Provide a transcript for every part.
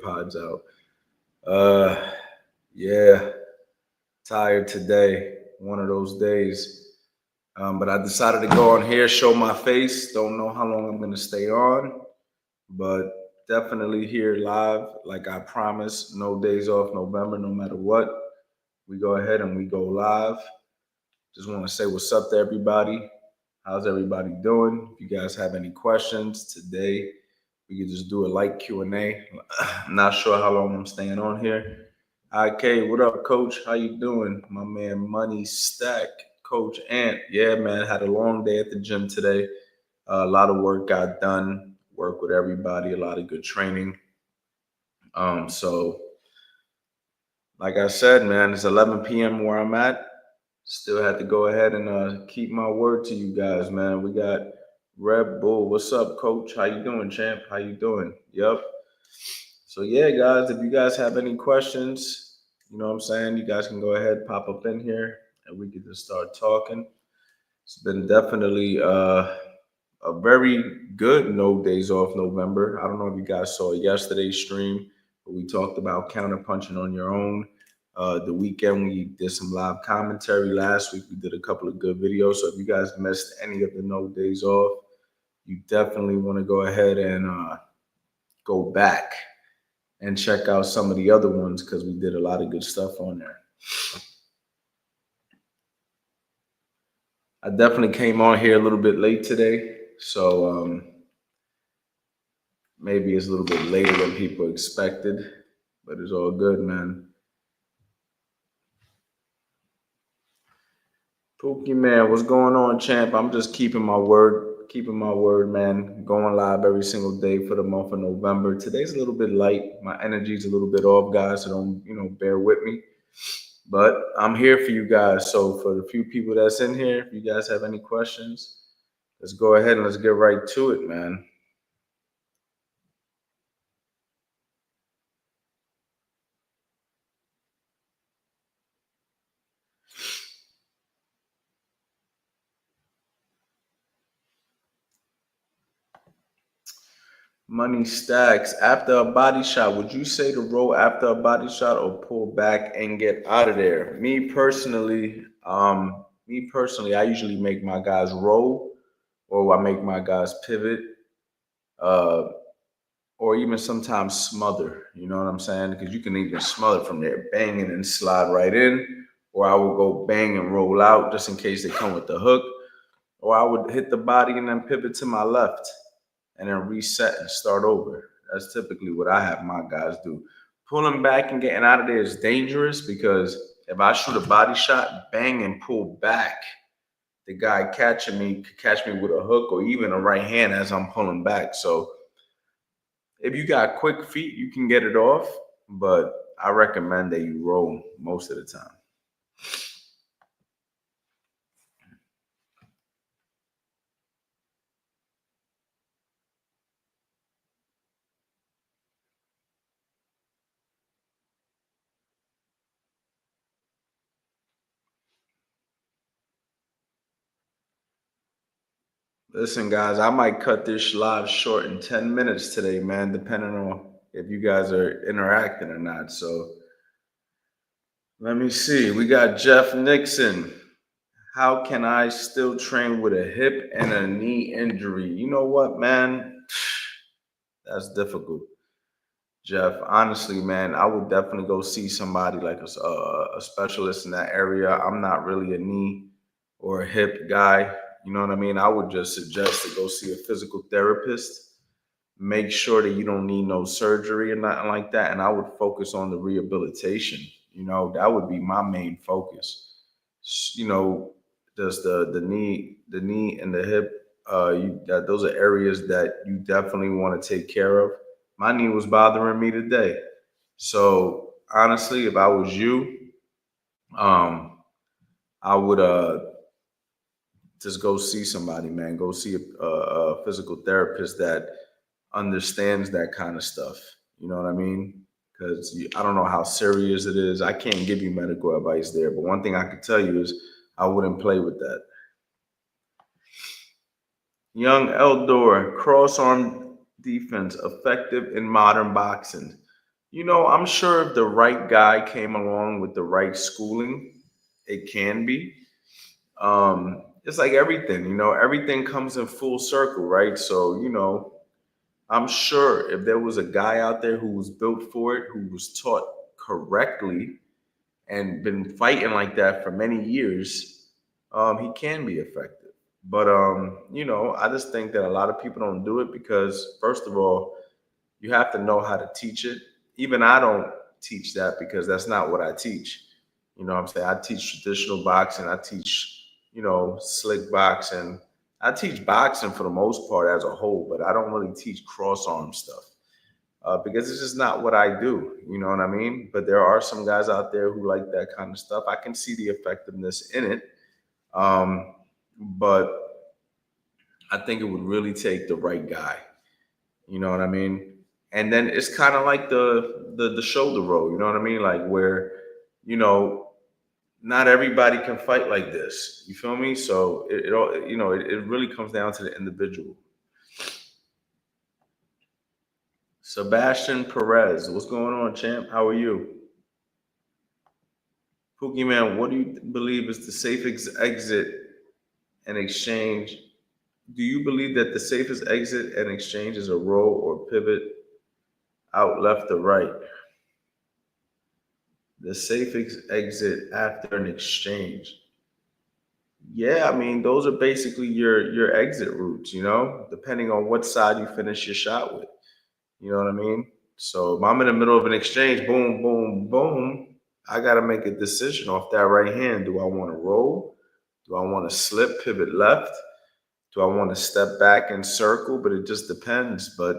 AirPods out. Yeah, tired today. One of those days. But I decided to go on here, show my face. Don't know how long I'm gonna stay on, but definitely here live, like I promised. No days off November, no matter what. We go ahead and we go live. Just want to say what's up to everybody. How's everybody doing? If you guys have any questions today, we can just do a light Q&A. I'm not sure how long I'm staying on here. IK, what up, Coach? How you doing? My man, Money Stack, Coach Ant. Yeah, man, had a long day at the gym today. A lot of work got done. Work with everybody. A lot of good training. So, like I said, man, it's 11 p.m. where I'm at. Still had to go ahead and keep my word to you guys, man. We got Red Bull. What's up, Coach? How you doing, champ? How you doing? Yep. So yeah, guys, if you guys have any questions, you know what I'm saying, you guys can go ahead, pop up in here, and we can just start talking. It's been definitely a very good no days off November. I don't know if you guys saw yesterday's stream, but we talked about counter punching on your own. The weekend we did some live commentary. Last week we did a couple of good videos. So if you guys missed any of the no days off, you definitely want to go ahead and go back and check out some of the other ones because we did a lot of good stuff on there. I definitely came on here a little bit late today, so maybe it's a little bit later than people expected, but it's all good, man. Pookie man, what's going on, champ? I'm just keeping my word, man. Going live every single day for the month of November. Today's a little bit light. My energy's a little bit off, guys, so don't, bear with me. But I'm here for you guys. So for the few people that's in here, if you guys have any questions, let's go ahead and let's get right to it, man. Money Stacks. After a body shot, would you say to roll after a body shot or pull back and get out of there? Me personally, I usually make my guys roll, or I make my guys pivot, uh, or even sometimes smother. You know what I'm saying? Because you can even smother from there, bang and then slide right in, or I will go bang and roll out just in case they come with the hook, or I would hit the body and then pivot to my left and then reset and start over. That's typically what I have my guys do. Pulling back and getting out of there is dangerous because if I shoot a body shot, bang and pull back, the guy catching me could catch me with a hook or even a right hand as I'm pulling back. So if you got quick feet, you can get it off, but I recommend that you roll most of the time. Listen, guys, I might cut this live short in 10 minutes today, man, depending on if you guys are interacting or not. So let me see. We got Jeff Nixon. How can I still train with a hip and a knee injury? You know what, man? That's difficult. Jeff, honestly, man, I would definitely go see somebody like a specialist in that area. I'm not really a knee or a hip guy. You know what I mean? I would just suggest to go see a physical therapist. Make sure that you don't need no surgery or nothing like that. And I would focus on the rehabilitation. That would be my main focus. You know, does the knee and the hip, those are areas that you definitely want to take care of. My knee was bothering me today. So honestly, if I was you, um, I would just go see somebody, man. Go see a physical therapist that understands that kind of stuff. You know what I mean? Because I don't know how serious it is. I can't give you medical advice there, but one thing I could tell you is I wouldn't play with that. Young Eldor, cross arm defense effective in modern boxing. I'm sure if the right guy came along with the right schooling, it can be. It's like everything, everything comes in full circle, right? So, I'm sure if there was a guy out there who was built for it, who was taught correctly and been fighting like that for many years, he can be effective. But I just think that a lot of people don't do it because, first of all, you have to know how to teach it. Even I don't teach that because that's not what I teach. What I'm saying? I teach traditional boxing, I teach, slick boxing. I teach boxing for the most part as a whole, but I don't really teach cross arm stuff because it's just not what I do. You know what I mean? But there are some guys out there who like that kind of stuff. I can see the effectiveness in it. Um, but I think it would really take the right guy. You know what I mean? And then it's kind of like the shoulder roll. You know what I mean? Like where, you know, not everybody can fight like this. You feel me? So it all, it really comes down to the individual. Sebastian Perez, what's going on, champ? How are you? Pookie man, what do you believe is the safest exit and exchange? Do you believe that the safest exit and exchange is a roll or pivot out left or right? The safest exit after an exchange. Yeah, I mean, those are basically your exit routes, depending on what side you finish your shot with. You know what I mean? So if I'm in the middle of an exchange, boom, boom, boom, I gotta make a decision off that right hand. Do I want to roll? Do I want to slip, pivot left? Do I want to step back and circle? But it just depends. But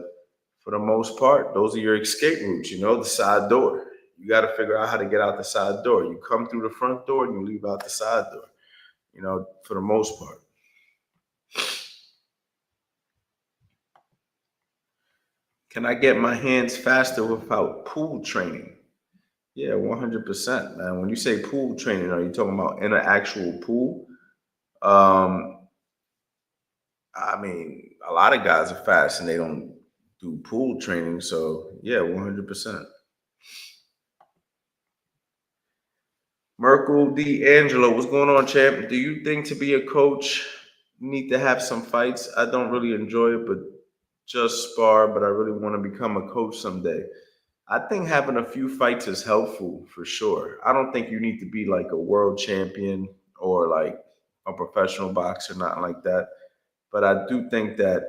for the most part, those are your escape routes, the side door. You got to figure out how to get out the side door. You come through the front door and you leave out the side door, for the most part. Can I get my hands faster without pool training? Yeah, 100%, man. When you say pool training, are you talking about in an actual pool? Um, I mean, a lot of guys are fast and they don't do pool training. So, yeah, 100%. Merkel D'Angelo, what's going on, champ? Do you think to be a coach, you need to have some fights? I don't really enjoy it, but just spar, but I really want to become a coach someday. I think having a few fights is helpful for sure. I don't think you need to be like a world champion or like a professional boxer, nothing like that. But I do think that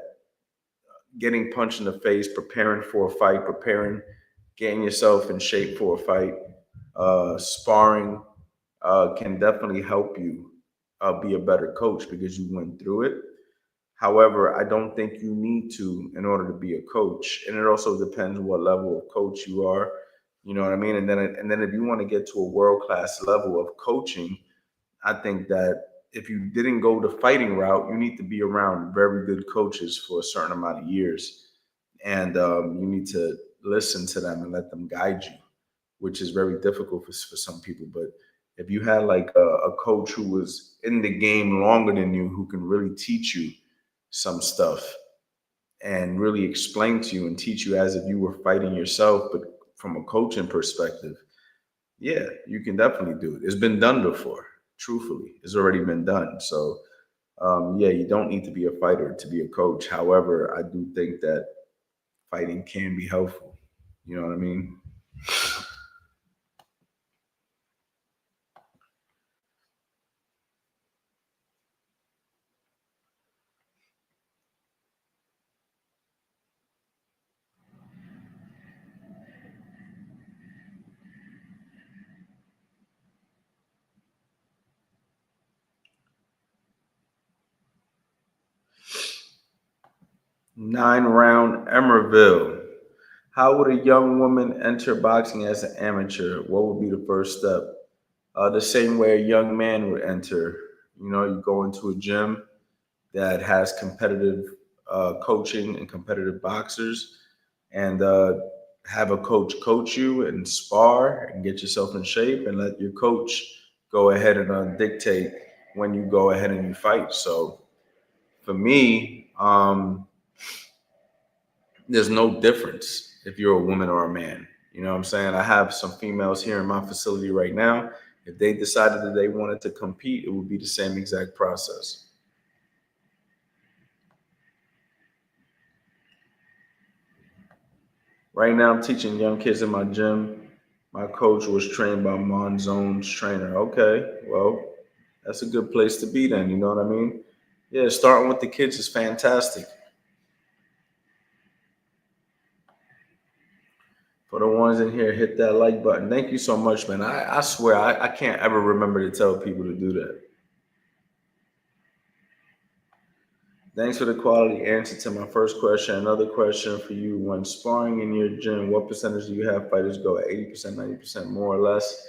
getting punched in the face, preparing for a fight, getting yourself in shape for a fight, sparring can definitely help you be a better coach because you went through it. However, I don't think you need to in order to be a coach, and it also depends what level of coach you are. You know what I mean? And then if you want to get to a world class level of coaching, I think that if you didn't go the fighting route, you need to be around very good coaches for a certain amount of years, and you need to listen to them and let them guide you, which is very difficult for some people. But if you had like a coach who was in the game longer than you, who can really teach you some stuff and really explain to you and teach you as if you were fighting yourself, but from a coaching perspective, yeah, you can definitely do it. It's been done before. Truthfully, it's already been done. So, yeah, you don't need to be a fighter to be a coach. However, I do think that fighting can be helpful. You know what I mean? 9 round Emerville. How would a young woman enter boxing as an amateur? What would be the first step? The same way a young man would enter. You go into a gym that has competitive coaching and competitive boxers, and have a coach you and spar and get yourself in shape, and let your coach go ahead and dictate when you go ahead and you fight. So for me, there's no difference if you're a woman or a man. You know what I'm saying? I have some females here in my facility right now. If they decided that they wanted to compete, it would be the same exact process. Right now, I'm teaching young kids in my gym. My coach was trained by Monzone's trainer. Okay, well, that's a good place to be then. You know what I mean? Yeah, starting with the kids is fantastic. For the ones in here, hit that like button. Thank you so much, man. I swear I can't ever remember to tell people to do that. Thanks for the quality answer to my first question. Another question for you. When sparring in your gym, what percentage do you have fighters go at? 80%, 90%, more or less?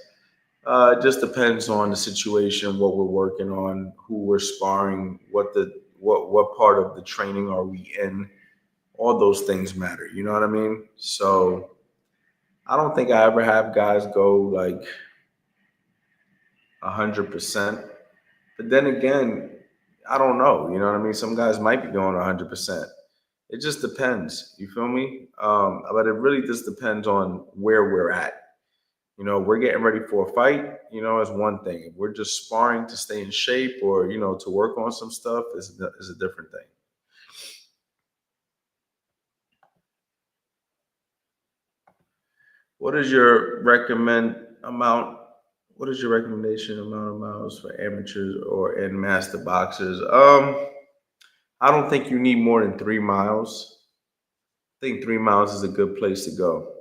It just depends on the situation, what we're working on, who we're sparring, what part of the training are we in. All those things matter. You know what I mean? So I don't think I ever have guys go like 100%. But then again, I don't know. You know what I mean? Some guys might be going 100%. It just depends. You feel me? But it really just depends on where we're at. You know, we're getting ready for a fight, you know, is one thing. If we're just sparring to stay in shape or, you know, to work on some stuff is a different thing. What is your recommend amount? What is your recommendation amount of miles for amateurs or and master boxers? I don't think you need more than 3 miles. I think 3 miles is a good place to go.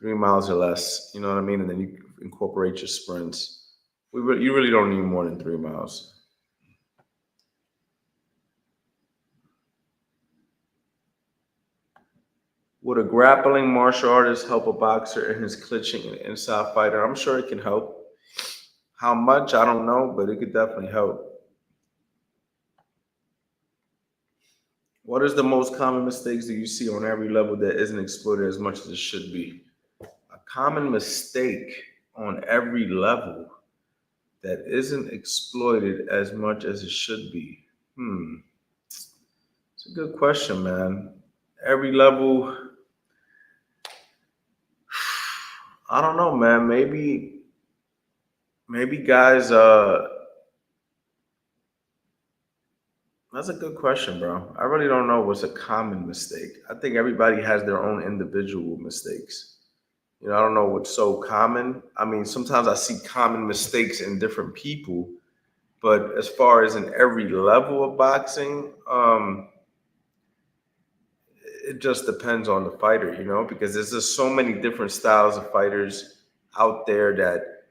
3 miles or less, you know what I mean? And then you incorporate your sprints. You really don't need more than 3 miles. Would a grappling martial artist help a boxer in his clinching and inside fighter? I'm sure it can help. How much? I don't know, but it could definitely help. What is the most common mistakes that you see on every level that isn't exploited as much as it should be? A common mistake on every level that isn't exploited as much as it should be. Hmm, it's a good question, man. Every level, I don't know, man. Maybe guys. That's a good question, bro. I really don't know what's a common mistake. I think everybody has their own individual mistakes. You know, I don't know what's so common. I mean, sometimes I see common mistakes in different people, but as far as in every level of boxing, it just depends on the fighter, you know, because there's just so many different styles of fighters out there that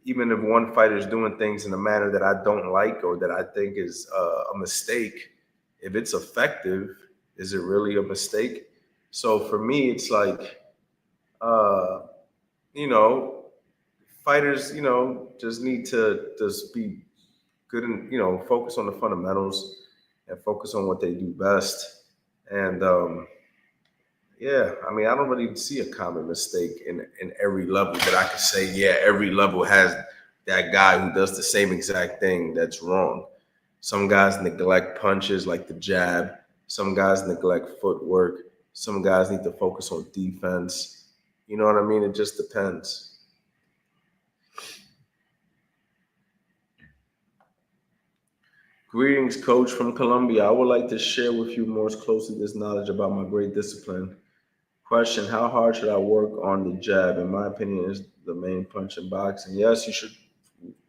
even if one fighter is doing things in a manner that I don't like or that I think is a mistake, if it's effective, is it really a mistake? So for me, it's like, uh, you know, fighters, you know, just need to just be good and, you know, focus on the fundamentals and focus on what they do best. And yeah, I mean, I don't really see a common mistake in every level that I could say, yeah, every level has that guy who does the same exact thing that's wrong. Some guys neglect punches like the jab. Some guys neglect footwork. Some guys need to focus on defense. You know what I mean? It just depends. Greetings, coach from Colombia. I would like to share with you more closely this knowledge about my great discipline. Question: how hard should I work on the jab? In my opinion, is the main punch in boxing. Yes, you should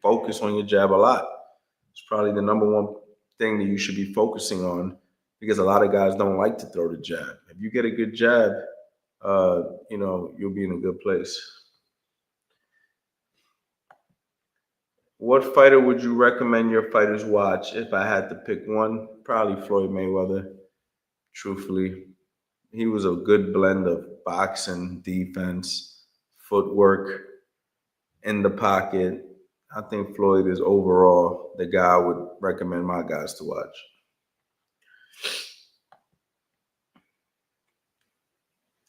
focus on your jab a lot. It's probably the number one thing that you should be focusing on because a lot of guys don't like to throw the jab. If you get a good jab, you know, you'll be in a good place. What fighter would you recommend your fighters watch? If I had to pick one, probably Floyd Mayweather. Truthfully, he was a good blend of boxing, defense, footwork, in the pocket. I think Floyd is overall the guy I would recommend my guys to watch.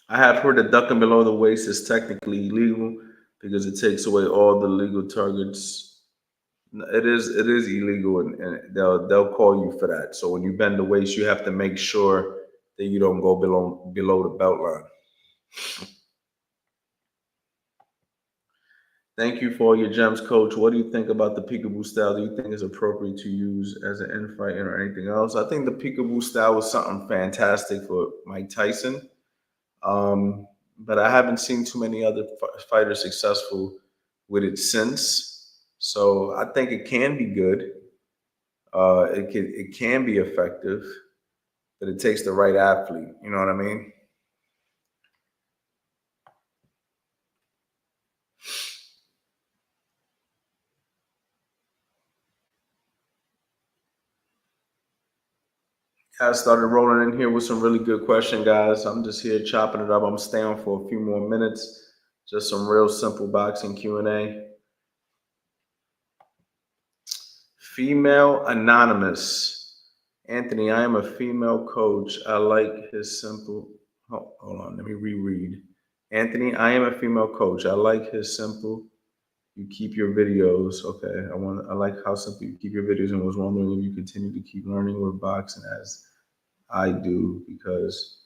I have heard that ducking below the waist is technically illegal because it takes away all the legal targets. It is illegal, and they'll call you for that. So when you bend the waist, you have to make sure that you don't go below the belt line. Thank you for all your gems, Coach. What do you think about the peekaboo style? Do you think it's appropriate to use as an infight or anything else? I think the peekaboo style was something fantastic for Mike Tyson. Um, but I haven't seen too many other fighters successful with it since. So I think it can be good. It can be effective, but it takes the right athlete. You know what I mean? I started rolling in here with some really good question, guys. I'm just here chopping it up. I'm staying for a few more minutes. Just some real simple boxing Q&A. Female anonymous. Anthony, I am a female coach. I like his simple. Hold on, let me reread. Anthony, I am a female coach. I like his simple. You keep your videos. Okay, I like how simple you keep your videos, and was wondering if you continue to keep learning with boxing as I do, because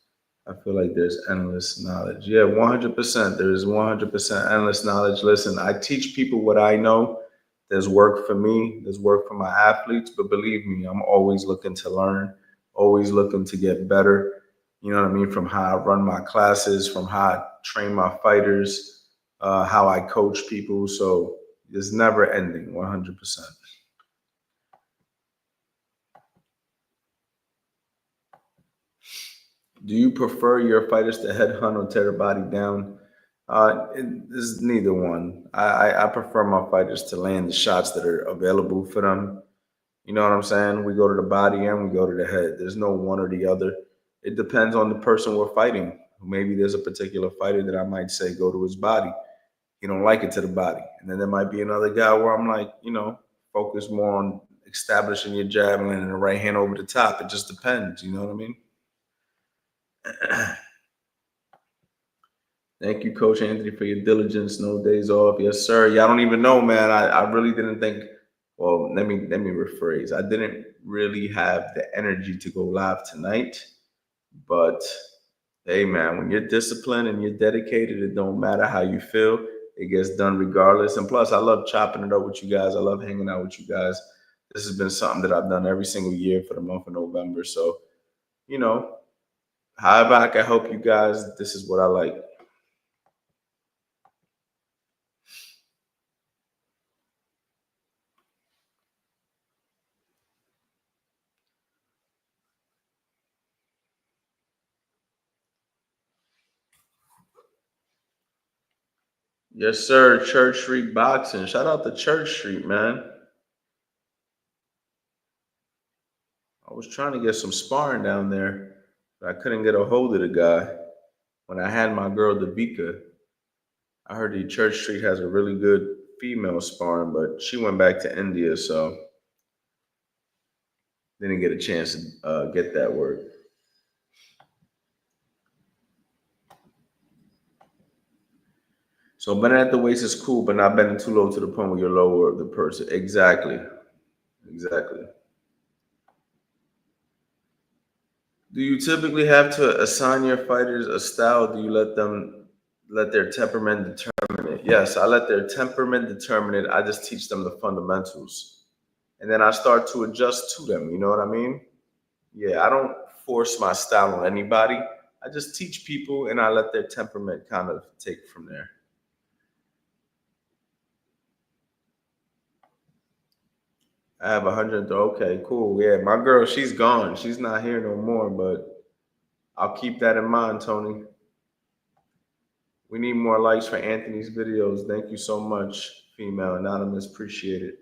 I feel like there's endless knowledge. Yeah, 100%. There's 100% endless knowledge. Listen, I teach people what I know. There's work for me, there's work for my athletes, but believe me, I'm always looking to learn, always looking to get better. You know what I mean? From how I run my classes, from how I train my fighters, how I coach people. So it's never ending, 100%. Do you prefer your fighters to headhunt or tear the body down? It is neither one. I prefer my fighters to land the shots that are available for them. You know what I'm saying? We go to the body and we go to the head. There's no one or the other. It depends on the person we're fighting. Maybe there's a particular fighter that I might say go to his body. He don't like it to the body. And then there might be another guy where I'm like, focus more on establishing your javelin and the right hand over the top. It just depends. You know what I mean? Thank you, Coach Anthony, for your diligence. No days off. Yes, sir. Y'all don't even know, man. I really didn't think. Well, let me rephrase. I didn't really have the energy to go live tonight, but hey, man, when you're disciplined and you're dedicated, it don't matter how you feel. It gets done regardless. And plus, I love chopping it up with you guys. I love hanging out with you guys. This has been something that I've done every single year for the month of November. So, you know, however I can help you guys, this is what I like. Yes, sir. Church Street Boxing. Shout out to Church Street, man. I was trying to get some sparring down there, but I couldn't get a hold of the guy. When I had my girl Davika, I heard the Church Street has a really good female sparring, but she went back to India, so didn't get a chance to get that work. So bending at the waist is cool, but not bending too low to the point where you're lower the person. Exactly. Exactly. Do you typically have to assign your fighters a style? Do you let their temperament determine it? Yes, I let their temperament determine it. I just teach them the fundamentals. And then I start to adjust to them. You know what I mean? Yeah, I don't force my style on anybody. I just teach people and I let their temperament kind of take from there. I have 100. Okay, cool. Yeah, my girl, she's gone. She's not here no more, but I'll keep that in mind, Tony. We need more likes for Anthony's videos. Thank you so much, female anonymous. Appreciate it.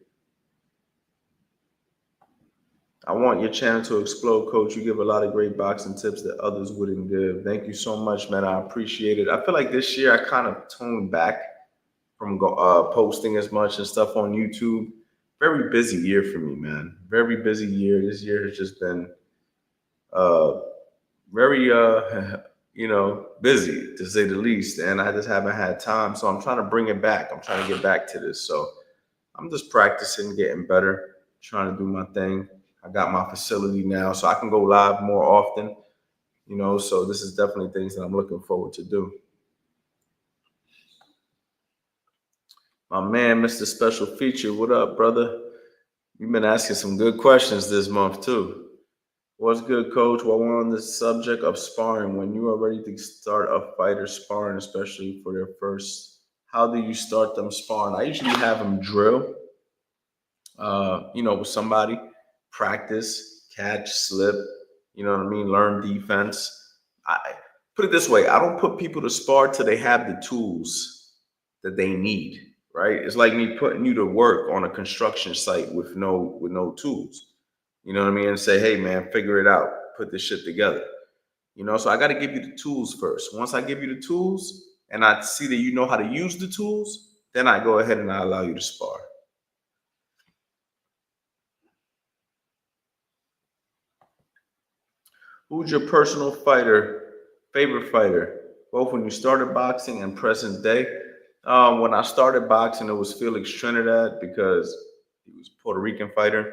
I want your channel to explode, Coach. You give a lot of great boxing tips that others wouldn't give. Thank you so much, man. I appreciate it. I feel like this year I kind of toned back from posting as much and stuff on YouTube. Very busy year for me, man. Very busy year. This year has just been uh, very busy to say the least, and I just haven't had time. So I'm trying to bring it back. I'm trying to get back to this. So I'm just practicing, getting better, trying to do my thing. I got my facility now, so I can go live more often. So this is definitely things that I'm looking forward to do. My man, Mr. Special Feature, what up, brother? You've been asking some good questions this month, too. What's good, coach? While we're on the subject of sparring, when you are ready to start a fighter sparring, especially for their first, how do you start them sparring? I usually have them drill, with somebody, practice, catch, slip, you know what I mean? Learn defense. I put it this way, I don't put people to spar till they have the tools that they need, right? It's like me putting you to work on a construction site with no tools. You know what I mean? And say, hey man, figure it out, put this shit together. So I got to give you the tools first. Once I give you the tools and I see that you know how to use the tools, then I go ahead and I allow you to spar. Who's your personal fighter, favorite fighter, both when you started boxing and present day? When I started boxing, it was Felix Trinidad because he was a Puerto Rican fighter.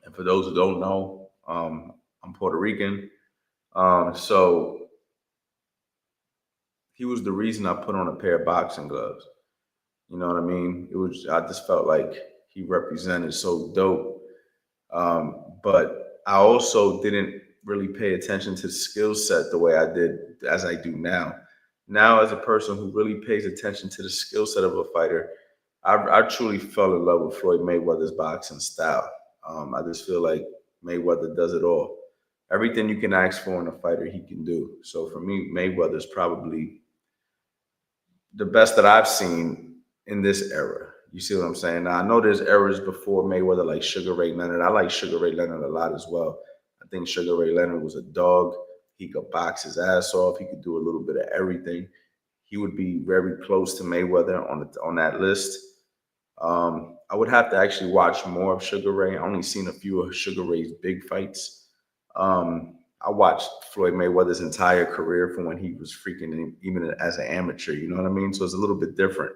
And for those who don't know, I'm Puerto Rican. So he was the reason I put on a pair of boxing gloves. You know what I mean? I just felt like he represented so dope. But I also didn't really pay attention to the skill set the way I did as I do now. Now, as a person who really pays attention to the skill set of a fighter, I truly fell in love with Floyd Mayweather's boxing style. I just feel like Mayweather does it all. Everything you can ask for in a fighter, he can do. So for me, Mayweather's probably the best that I've seen in this era. You see what I'm saying? Now I know there's eras before Mayweather, like Sugar Ray Leonard. I like Sugar Ray Leonard a lot as well. I think Sugar Ray Leonard was a dog. He could box his ass off. He could do a little bit of everything. He would be very close to Mayweather on that list. I would have to actually watch more of Sugar Ray. I only seen a few of Sugar Ray's big fights. I watched Floyd Mayweather's entire career from when he was freaking even as an amateur. You know what I mean? So it's a little bit different.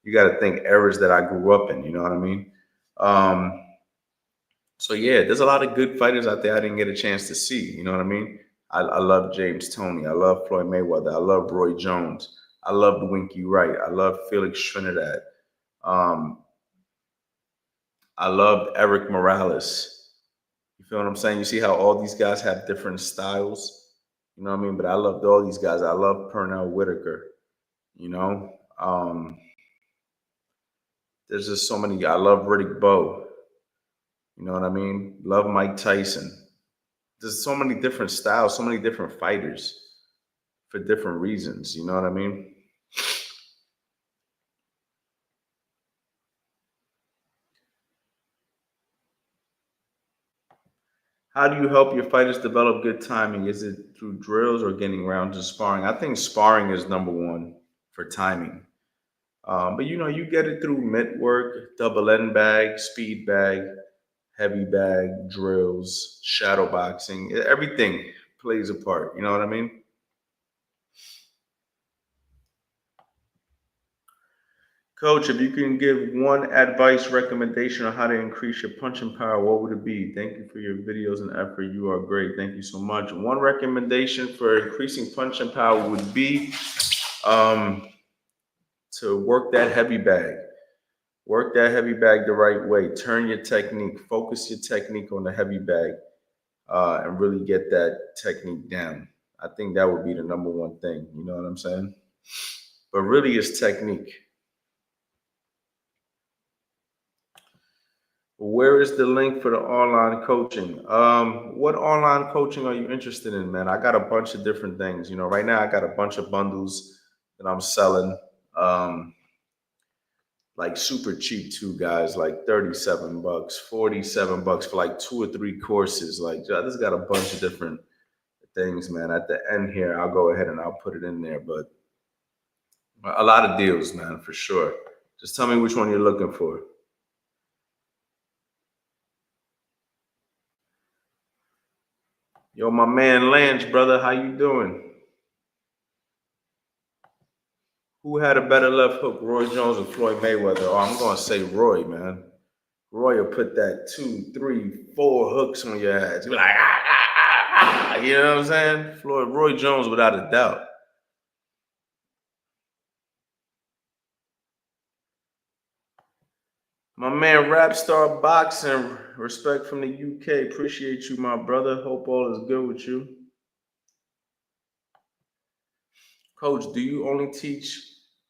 You got to think eras that I grew up in. You know what I mean? Um, so yeah, there's a lot of good fighters out there I didn't get a chance to see. You know what I mean? I love James Toney. I love Floyd Mayweather. I love Roy Jones. I love Winky Wright. I love Felix Trinidad. Um, I love Eric Morales. You feel what I'm saying? You see how all these guys have different styles? You know what I mean? But I loved all these guys. I love Pernell Whitaker. You know, there's just so many. I love Riddick Bowe. You know what I mean? Love Mike Tyson. There's so many different styles, so many different fighters for different reasons. You know what I mean? How do you help your fighters develop good timing? Is it through drills or getting rounds of sparring? I think sparring is number one for timing. But you get it through mitt work, double end bag, speed bag, heavy bag, drills, shadow boxing. Everything plays a part. You know what I mean? Coach, if you can give one advice recommendation on how to increase your punching power, what would it be? Thank you for your videos and effort. You are great. Thank you so much. One recommendation for increasing punching power would be um, to work that heavy bag. Work that heavy bag the right way. Turn your technique. Focus your technique on the heavy bag and really get that technique down. I think that would be the number one thing. You know what I'm saying? But really, it's technique. Where is the link for the online coaching? What online coaching are you interested in, man? I got a bunch of different things. Right now I got a bunch of bundles that I'm selling. Um, like super cheap too, guys, like 37 bucks, 47 bucks for like 2 or 3 courses. Like I just got a bunch of different things, man. At the end here, I'll go ahead and I'll put it in there. But a lot of deals, man, for sure. Just tell me which one you're looking for. Yo, my man Lance, brother, how you doing? Who had a better left hook, Roy Jones or Floyd Mayweather? Oh, I'm gonna say Roy, man. Roy will put that 2, 3, 4 hooks on your ass. You be like, ah, ah, ah, ah. You know what I'm saying? Roy Jones, without a doubt. My man, Rapstar Boxing, respect from the UK. Appreciate you, my brother. Hope all is good with you. Coach, do you only teach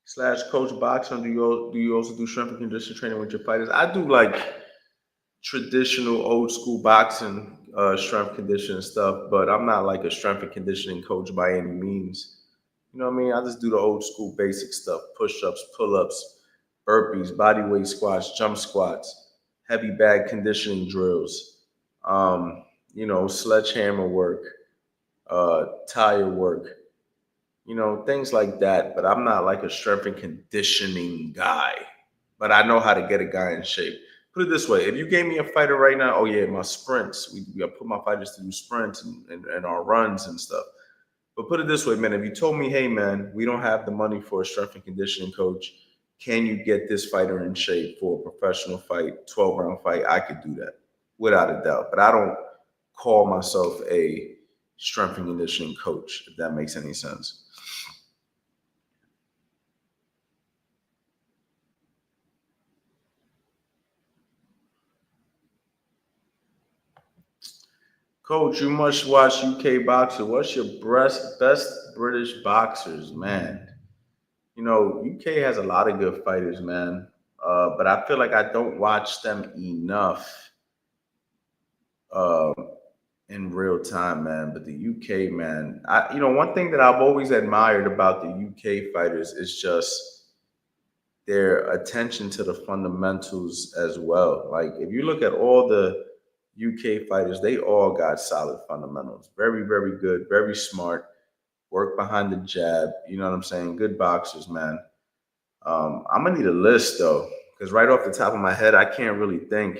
slash coach boxing? Do you also do strength and conditioning training with your fighters? I do like traditional old school boxing, strength conditioning stuff, but I'm not like a strength and conditioning coach by any means. You know what I mean? I just do the old school basic stuff: push ups, pull ups, burpees, body weight squats, jump squats, heavy bag conditioning drills, sledgehammer work, tire work, things like that. But I'm not like a strength and conditioning guy. But I know how to get a guy in shape. Put it this way: if you gave me a fighter right now, oh yeah, my sprints, we put my fighters to do sprints and our runs and stuff. But put it this way, man, if you told me, hey man, we don't have the money for a strength and conditioning coach, can you get this fighter in shape for a professional fight, 12-round fight? I could do that without a doubt. But I don't call myself a strength and conditioning coach, if that makes any sense. Coach, you must watch UK boxer. What's your best British boxers, man? UK has a lot of good fighters, man. But I feel like I don't watch them enough uh, in real time, man. But the UK, man, one thing that I've always admired about the UK fighters is just their attention to the fundamentals as well. Like if you look at all the UK fighters, they all got solid fundamentals. Very, very good, very smart, work behind the jab. You know what I'm saying? Good boxers, man. I'm gonna need a list though, because right off the top of my head, I can't really think.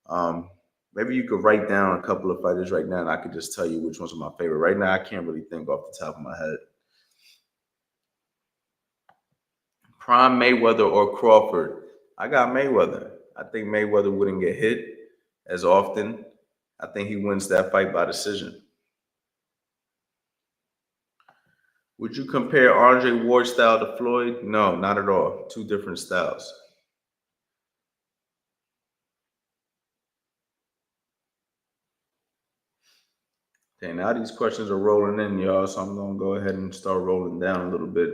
Um, Maybe you could write down a couple of fighters right now, and I could just tell you which ones are my favorite. Right now, I can't really think off the top of my head. Prime Mayweather or Crawford? I got Mayweather. I think Mayweather wouldn't get hit as often. I think he wins that fight by decision. Would you compare Andre Ward's style to Floyd? No, not at all. Two different styles. Okay, now these questions are rolling in, y'all, so I'm gonna go ahead and start rolling down a little bit.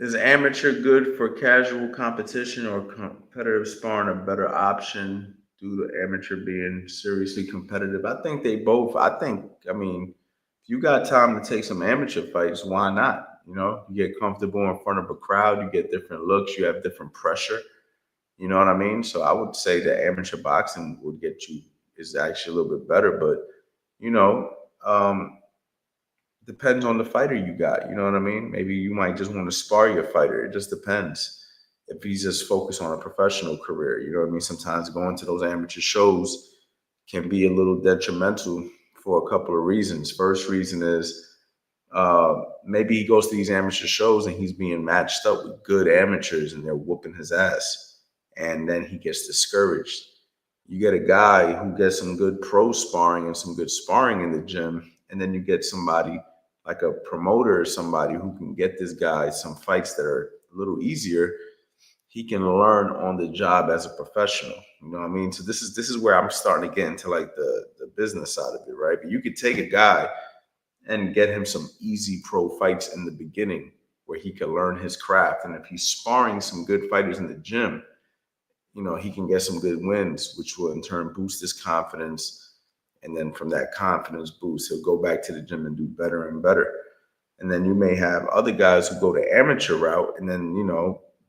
Is amateur good for casual competition or competitive sparring a better option due to amateur being seriously competitive? I think they both. I mean, if you got time to take some amateur fights, why not? You get comfortable in front of a crowd, you get different looks, you have different pressure. You know what I mean? So I would say that amateur boxing would get you is actually a little bit better, but you know, um, depends on the fighter you got. You know what I mean? Maybe you might just want to spar your fighter. It just depends. If he's just focused on a professional career, you know what I mean? Sometimes going to those amateur shows can be a little detrimental for a couple of reasons. First reason is maybe he goes to these amateur shows and he's being matched up with good amateurs and they're whooping his ass. And then he gets discouraged. You get a guy who gets some good pro sparring and some good sparring in the gym, and then you get somebody like a promoter or somebody who can get this guy some fights that are a little easier. He can learn on the job as a professional. You know what I mean? So this is where I'm starting to get into like the business side of it, right? But you could take a guy and get him some easy pro fights in the beginning where he can learn his craft. And if he's sparring some good fighters in the gym, he can get some good wins, which will in turn boost his confidence. And then from that confidence boost, he'll go back to the gym and do better and better. And then you may have other guys who go the amateur route. And then,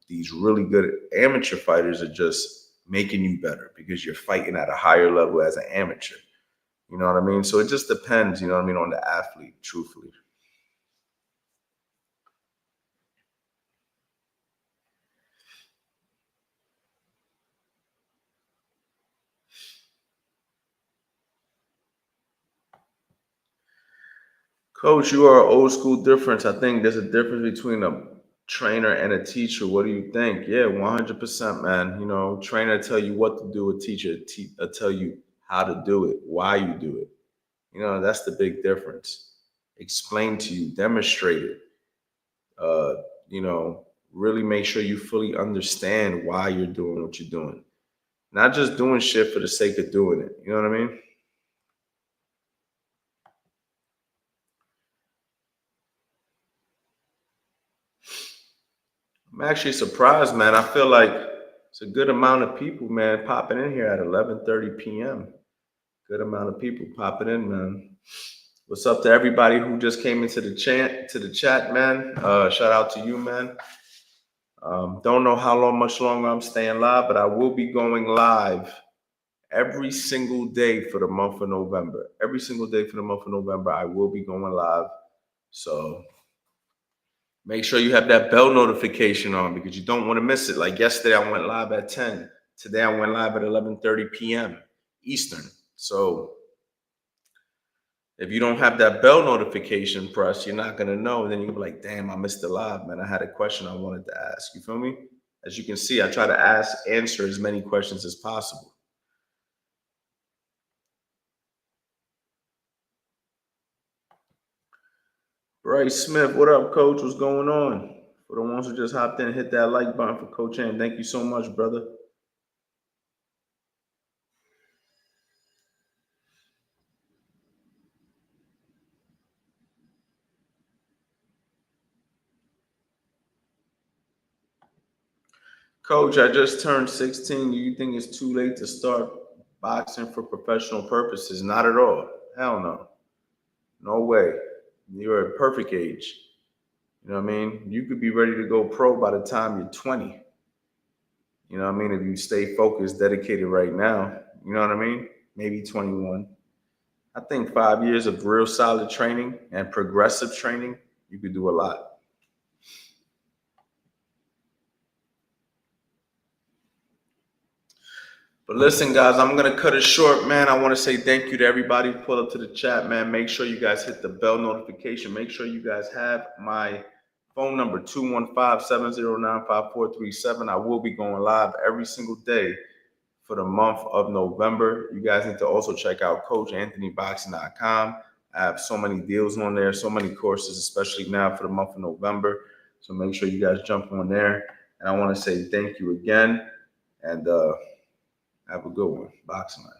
these really good amateur fighters are just making you better because you're fighting at a higher level as an amateur. You know what I mean? So it just depends, on the athlete, truthfully. Coach, you are an old school difference. I think there's a difference between a trainer and a teacher. What do you think? Yeah, 100%, man. You know, trainer tell you what to do, a teacher tell you how to do it, why you do it. You know, that's the big difference. Explain to you, demonstrate it. Uh, you know, really make sure you fully understand why you're doing what you're doing. Not just doing shit for the sake of doing it. You know what I mean? I'm actually surprised, man. I feel like it's a good amount of people, man, popping in here at 11:30 p.m. Good amount of people popping in, man. What's up to everybody who just came into the chat, man? Shout out to you, man. Don't know how long, much longer I'm staying live, but I will be going live every single day for the month of November. Every single day for the month of November, I will be going live. So make sure you have that bell notification on because you don't want to miss it. Like yesterday, I went live at 10. Today, I went live at 11:30 p.m. Eastern. So if you don't have that bell notification pressed, you're not gonna know. And then you'll be like, damn, I missed the live, man. I had a question I wanted to ask. You feel me? As you can see, I try to answer as many questions as possible. Bryce Smith, what up, coach? What's going on? For the ones who just hopped in, hit that like button for Coach N. Thank you so much, brother. Coach, I just turned 16. Do you think it's too late to start boxing for professional purposes? Not at all. Hell no. No way. You're a perfect age. You know what I mean? You could be ready to go pro by the time you're 20. You know what I mean? If you stay focused, dedicated right now, you know what I mean? Maybe 21. I think 5 years of real solid training and progressive training, you could do a lot. But listen, guys, I'm gonna cut it short, man. I want to say thank you to everybody who pulled up to the chat, man. Make sure you guys hit the bell notification. Make sure you guys have my phone number 215-709-5437. I will be going live every single day for the month of November. You guys need to also check out CoachAnthonyBoxing.com. I have so many deals on there, so many courses, especially now for the month of November. So make sure you guys jump on there. And I want to say thank you again. And have a good one. Boxing life.